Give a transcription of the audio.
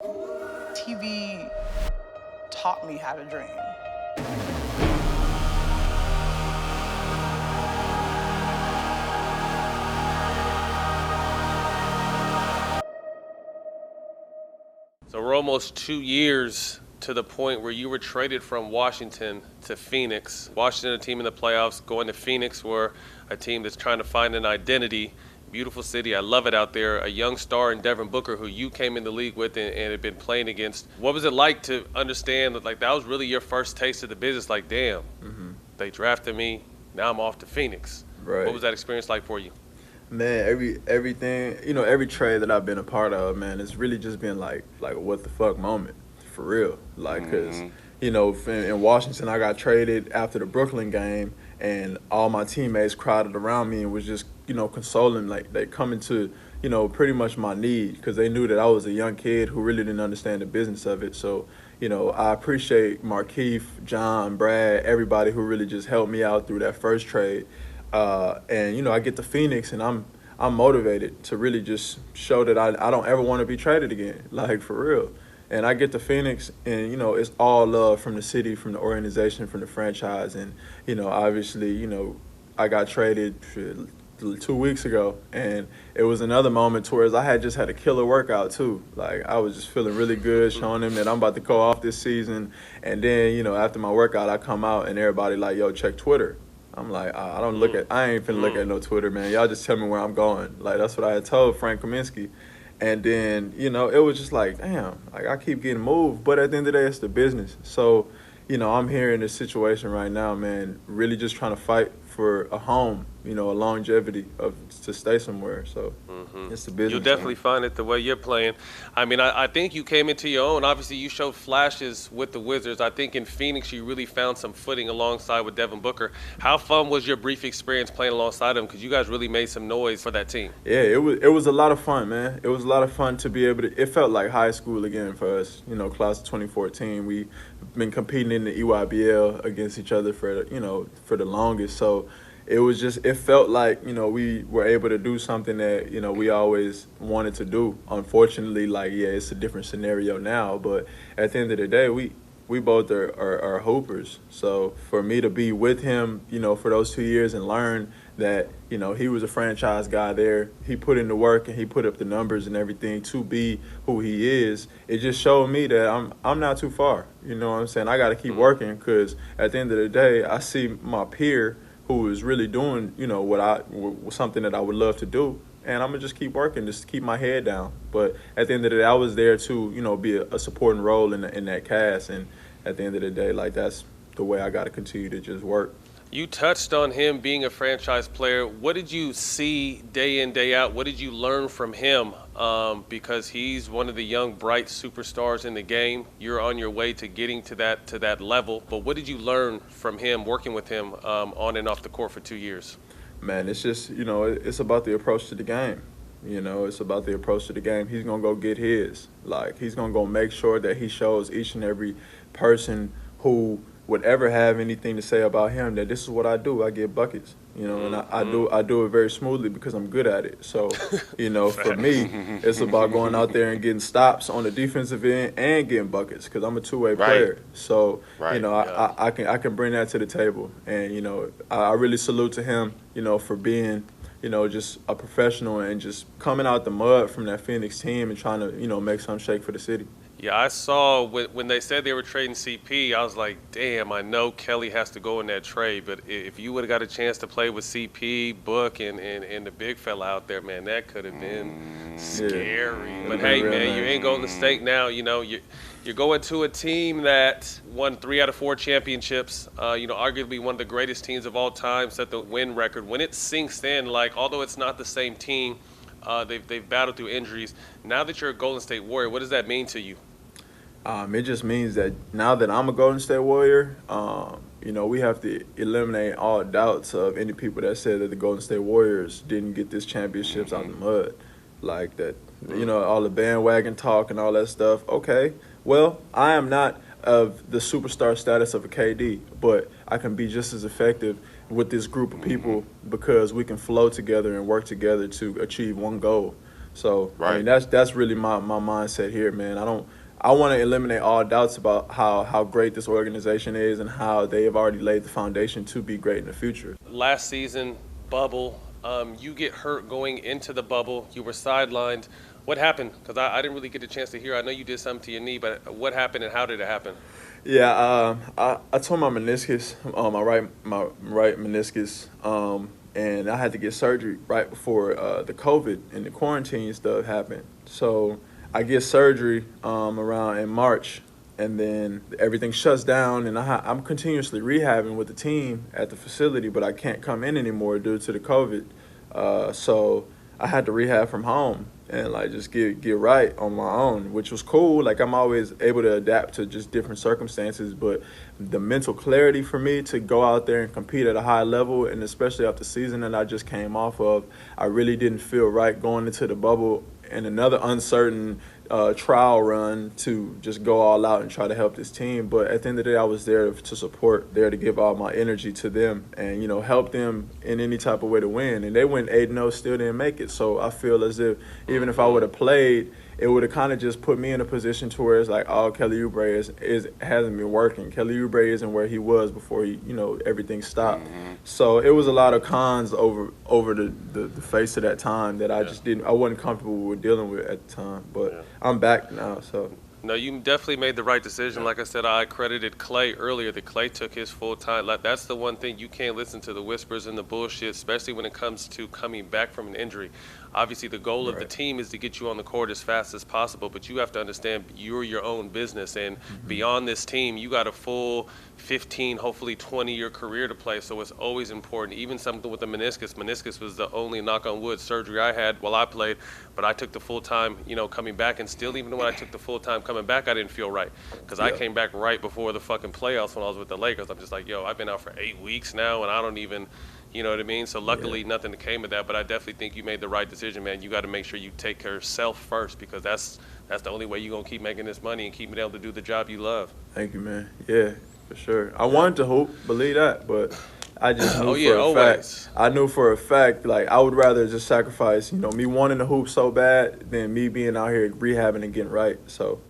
TV taught me how to dream. So we're almost 2 years to the point where you were traded from Washington to Phoenix. Washington, a team in the playoffs, going to Phoenix, where a team that's trying to find an identity. Beautiful city. I love it out there. A young star in Devin Booker, who you came in the league with and had been playing against. What was it like to understand that, like, that was really your first taste of the business? Like, damn, they drafted me. Now I'm off to Phoenix. Right. What was that experience like for you? Man, everything, every trade that I've been a part of, man, it's really just been like a what the fuck moment, for real. Like, because, in Washington, I got traded after the Brooklyn game, and all my teammates crowded around me and was just, consoling, like, they coming to, pretty much my need, because they knew that I was a young kid who really didn't understand the business of it. So, I appreciate Markeith, John, Brad, everybody who really just helped me out through that first trade. And I get to Phoenix, and I'm motivated to really just show that I don't ever want to be traded again, like, for real. And I get to Phoenix, and it's all love from the city, from the organization, from the franchise, and obviously I got traded 2 weeks ago, and it was another moment towards I had just had a killer workout too. Like, I was just feeling really good, showing them that I'm about to go off this season. And then after my workout, I come out and everybody like, yo, check Twitter. I'm like, I ain't finna look at no Twitter, man. Y'all just tell me where I'm going. Like, that's what I had told Frank Kaminsky. And then, it was just like, damn, like, I keep getting moved. But at the end of the day, it's the business. So, I'm here in this situation right now, man, really just trying to fight for a home, a longevity to stay somewhere. So it's the business. You'll definitely find it the way you're playing. I mean, I think you came into your own. Obviously, you showed flashes with the Wizards. I think in Phoenix, you really found some footing alongside with Devin Booker. How fun was your brief experience playing alongside him? Because you guys really made some noise for that team. Yeah, it was a lot of fun, man. It was a lot of fun to be able to – it felt like high school again for us, class of 2014. We've been competing in the EYBL against each other for the longest. So it felt like, we were able to do something that, we always wanted to do. Unfortunately, like, yeah, it's a different scenario now, but at the end of the day, we both are hoopers. So for me to be with him, for those 2 years and learn that, he was a franchise guy there, he put in the work and he put up the numbers and everything to be who he is, it just showed me that I'm not too far. You know what I'm saying? I got to keep working, because at the end of the day, I see my peer who is really doing, something that I would love to do. And I'm going to just keep working, just keep my head down. But at the end of the day, I was there to, be a supporting role in that cast. And at the end of the day, like, that's the way I got to continue to just work. You touched on him being a franchise player. What did you see day in, day out? What did you learn from him? Because he's one of the young, bright superstars in the game. You're on your way to getting to that level. But what did you learn from him, working with him on and off the court for 2 years? Man, it's just, it's about the approach to the game. It's about the approach to the game. He's going to go get his. Like, he's going to go make sure that he shows each and every person who would ever have anything to say about him that this is what I do. I get buckets, and I do it very smoothly because I'm good at it. So, for me, it's about going out there and getting stops on the defensive end and getting buckets, because I'm a two-way player. So, I can bring that to the table. And, I really salute to him, for being, just a professional and just coming out the mud from that Phoenix team and trying to, make some shake for the city. Yeah, I saw when they said they were trading CP, I was like, damn, I know Kelly has to go in that trade. But if you would have got a chance to play with CP, Book, and the big fella out there, man, that could have been scary. Yeah. But, hey, man, you ain't Golden State now. You're going to a team that won 3 out of 4 championships, arguably one of the greatest teams of all time, set the win record. When it sinks in, like, although it's not the same team, they've battled through injuries. Now that you're a Golden State Warrior, what does that mean to you? It just means that now that I'm a Golden State Warrior, we have to eliminate all doubts of any people that said that the Golden State Warriors didn't get this championships out the mud. Like that, all the bandwagon talk and all that stuff. Okay, well, I am not of the superstar status of a KD, but I can be just as effective with this group of people because we can flow together and work together to achieve one goal. So I mean, Right. that's really my mindset here, man. I want to eliminate all doubts about how great this organization is and how they have already laid the foundation to be great in the future. Last season, bubble, you get hurt going into the bubble. You were sidelined. What happened? Because I didn't really get a chance to hear. I know you did something to your knee, but what happened and how did it happen? Yeah, I tore my meniscus, my right meniscus, and I had to get surgery right before the COVID and the quarantine stuff happened. So I get surgery around in March, and then everything shuts down, and I'm continuously rehabbing with the team at the facility, but I can't come in anymore due to the COVID. So I had to rehab from home and like just get right on my own, which was cool. Like I'm always able to adapt to just different circumstances, but the mental clarity for me to go out there and compete at a high level, and especially after the season that I just came off of, I really didn't feel right going into the bubble and another uncertain trial run to just go all out and try to help this team. But at the end of the day, I was there to support, there to give all my energy to them and, help them in any type of way to win. And they went 8-0, still didn't make it. So I feel as if even if I would have played, it would have kind of just put me in a position to where it's like, oh, Kelly Oubre hasn't been working. Kelly Oubre isn't where he was before everything stopped. So it was a lot of cons over the face of that time that I wasn't comfortable with dealing with at the time. But I'm back now, so. No, you definitely made the right decision. Like I said, I credited Clay earlier that Clay took his full time. Like that's the one thing, you can't listen to the whispers and the bullshit, especially when it comes to coming back from an injury. Obviously, the goal of the team is to get you on the court as fast as possible, but you have to understand you're your own business. And beyond this team, you got a full 15, hopefully 20-year career to play. So it's always important. Even something with the meniscus. Meniscus was the only, knock on wood, surgery I had while I played, but I took the full time, coming back. And still, even when I took the full time coming back, I didn't feel right because I came back right before the fucking playoffs when I was with the Lakers. I'm just like, yo, I've been out for 8 weeks now, and I don't even. You know what I mean? So luckily nothing came of that, but I definitely think you made the right decision, man. You got to make sure you take care of yourself first because that's the only way you're going to keep making this money and keep being able to do the job you love. Thank you, man. Yeah, for sure. I wanted to hoop, believe that, but I just knew fact. I knew for a fact, like, I would rather just sacrifice, me wanting to hoop so bad than me being out here rehabbing and getting right. So